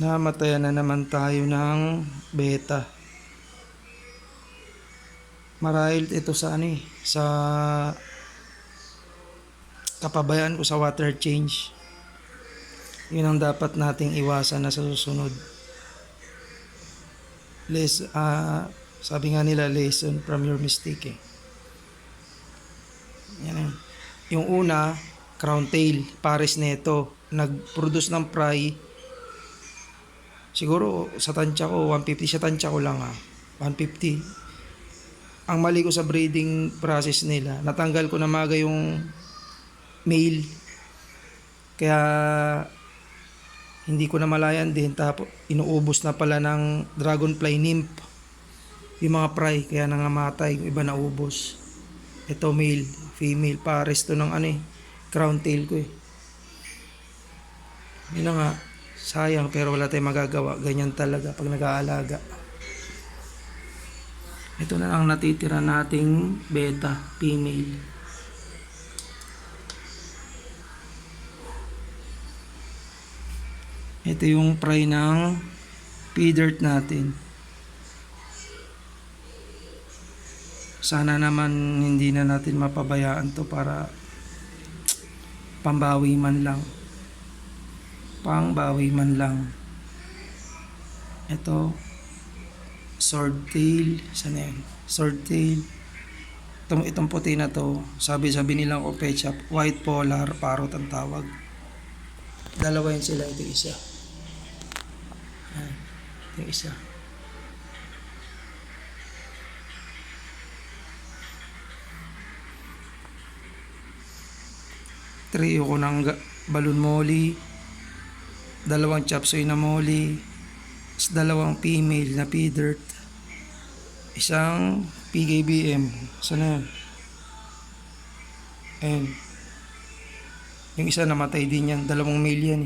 Namatayan na naman tayo ng beta. Marahil ito sa sa kapabayaan ko sa water change. Yun ang dapat nating iwasan na sa susunod. Sabi nga nila, lesson from your mistake. Yan. Yung una, crown tail, pares nito, nag-produce ng fry. Siguro sa tansya ko 150, sa tansya ko lang 150. Ang mali ko sa breeding process nila, natanggal ko na maga yung male. Kaya hindi ko na malayan din, tapos inuubos na pala ng dragonfly nymph yung mga fry, kaya nangamatay, yung iba naubos. Ito male, female, pares to ng crown tail ko Yun na nga, sayang, pero wala tayong magagawa. Ganyan talaga pag nag-aalaga. Ito na ang natitira nating beta, female. Ito yung fry ng pea-dirt natin. Sana naman hindi na natin mapabayaan to, para pambawi man lang. Pangbawi man lang. Ito, swordtail. Sana yan? Swordtail. Itong puti na to, sabi nilang pet shop, white polar parrot ang tawag. Dalawa yun sila, ito isa. Ito isa. Trio ko ng balloon molly, dalawang chop suey na molly, dalawang female na pea-dirt, isang PKBM. Sana yun? Ayun. Yung isa namatay din yan, dalawang male yan